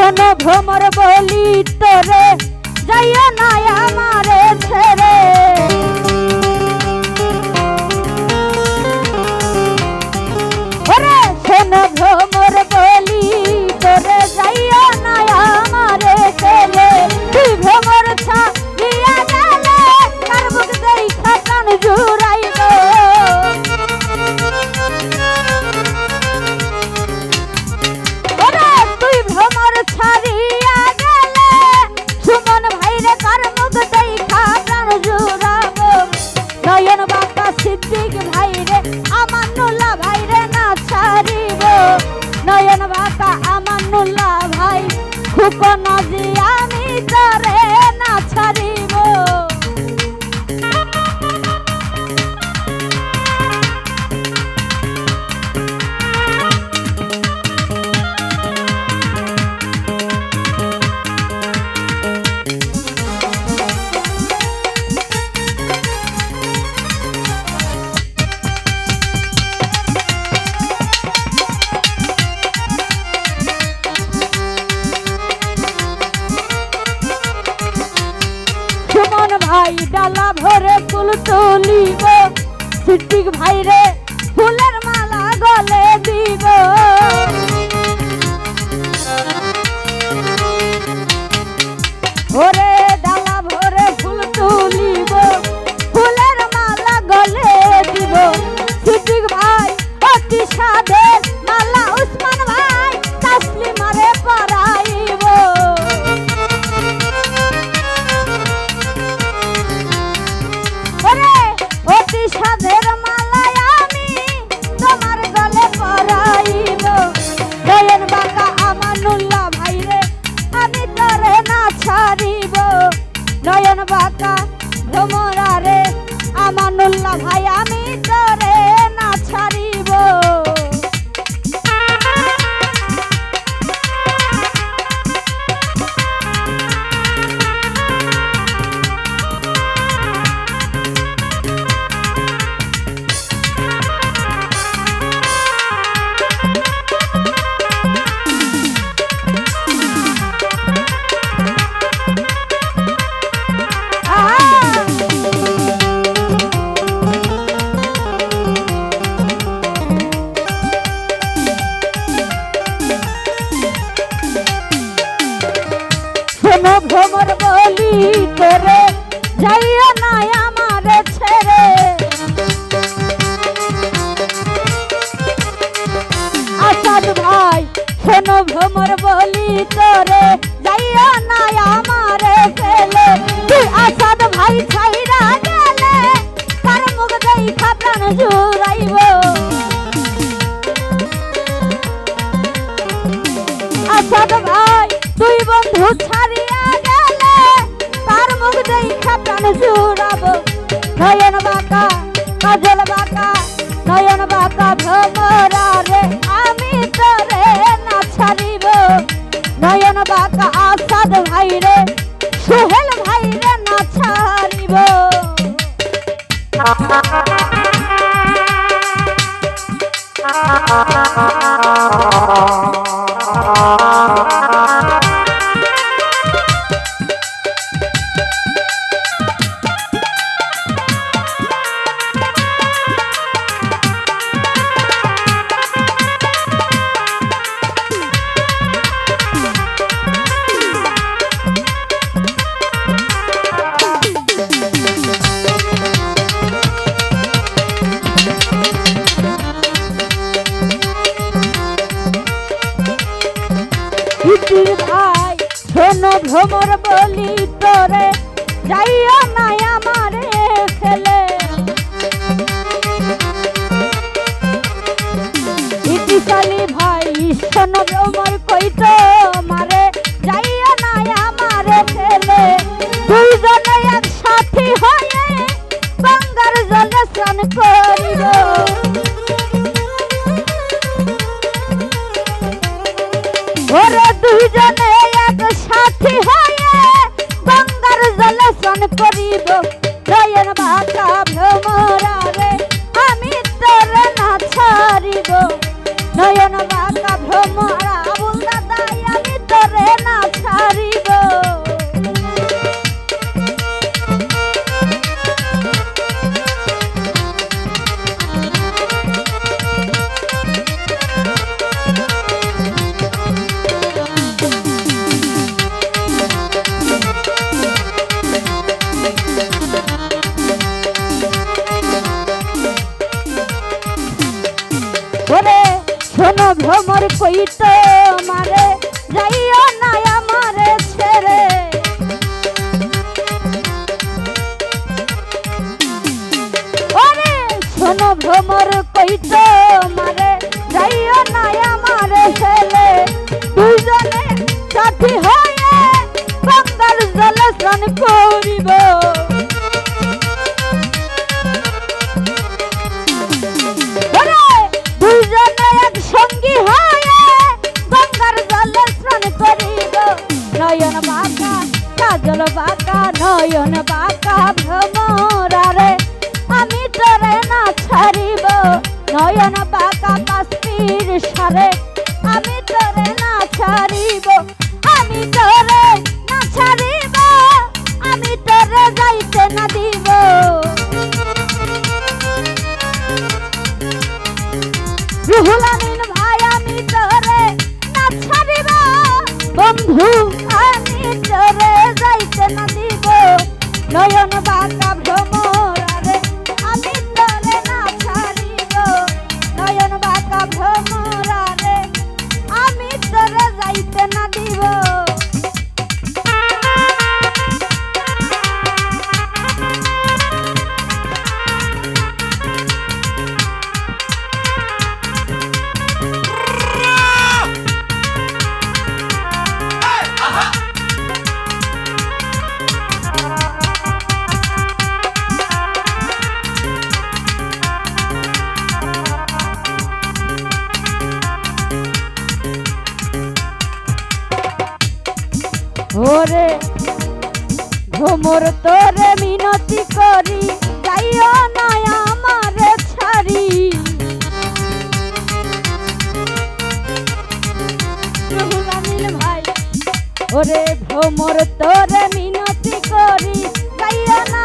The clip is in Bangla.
শোন ভ্রমর বলি তোরে যাইও না আমারে ছেড়ে ওরে শোন ভ্রমর বলি তোরে যাইও না আমারে ছেড়ে তুই ভ্রমর ছাড়িয়া গেলে কার মুখ দেখা প্রাণ জুড়াইব ওরে তুই ভ্রমর ছাড়িয়া গেলে সুমন ভাইরে কার মুখ দেখা প্রাণ জুড়াব নয়ন বাঁকা সিদ্দিক ভাইরে আমানুল্লাহ ভাইরে না ছাড়িব নয়ন বাঁকা আমানুল্লাহ ভাই খুকন জি আমি তোরে না ছাড়িব ভাই ডালা ভরে ফুল তুলিব সিদ্দিক ভাইরে ফুলের মালা গলে দিব ওরে ডালা ভরে ফুল তুলিব ফুলের মালা গলে দিব সিদ্দিক ভাই অতি সাধের মালা উসমান ভাই তাসলিমারে পরাইব অতি সাধের মালায় আমি তোমার গলে পরাইব নয়ন বাঁকা আমানুল্লাহ ভাইরে আমি তোরে না ছাড়িব নয়ন বাঁকা ভ্রমরারে আমানুল্লাহ ভাই আমি তোরে না ছাড়িব ভ্রমর বলি তোরে যাইও না আমারে ছেড়ে আসাদ ভাই শোনো ভ্রমর বলি তোরে যাইও না আমারে ফেলে তুই আসাদ ভাই ছাইরা গেলে কার মুখ দেখা প্রাণ জুড়াইব আসাদ ভাই তুই বন্ধু ছাড়িয়া গেলে তার মুখ দেখা প্রাণ জুড়াব নয়ন বাঁকা কাজল বাঁকা নয়ন বাঁকা ভ্রমরারে আমি তোরে না ছাড়িব নয়ন বাঁকা আসাদ ভাইরে সোহেল ভাইরে না ছাড়িব ভাই শোনো ভ্রমর বলি তোরে যাইও না আমারে ফেলে ইতিশালী ভাই শোনো ভ্রমর কইতো মারে যাইও না আমারে ফেলে দুইজনে একসাথে হয়ে গঙ্গার জলে স্নান করিব ওরে দুইজনে একসাথে হয়ে গঙ্গার জলে স্নান করিব নয়ন বাঁকা ভ্রমরারে আমি তোরে না ছাড়িব নয়ন বাঁকা ভ্রমরা আবুল দাদা আমি তোরে কই তো মারে যাইও না আমারে ছেড়ে ওরে শোনো ভ্রমর কই তো মারে যাইও না আমারে ছেড়ে দুজনে সাথী হয়ে গঙ্গার জলে স্নান করিব দুজনে এক সঙ্গী হয়ে গঙ্গার জলে স্নান করিব নয়ন বাঁকা কাজল বাঁকা নয়ন বাঁকা ভ্রমরারে আমি তোরে না ছাড়িব নয়ন বাঁকা পাস্তির সারে আমি তোরে না ছাড়িব আমি তোরে না ছাড়িব আমি তোরে যাইতে না দিব রুহুল আমিন ভাই আমি তোরে না ছাড়িব বন্ধু আমি তোরে যাইতে না দিব নয়ন বাঁকা ভ্রমরারে আমি তোরে না ছাড়িব নয়ন বাঁকা ভ্রমরারে আমি তোরে যাইতে না দিব ওরে ভ্রমর তোরে মিনতি করি যাইও না আমারে ছাড়ি রুহুল আমিন ভাই ওরে ভ্রমর তোরে মিনতি করি যাইও না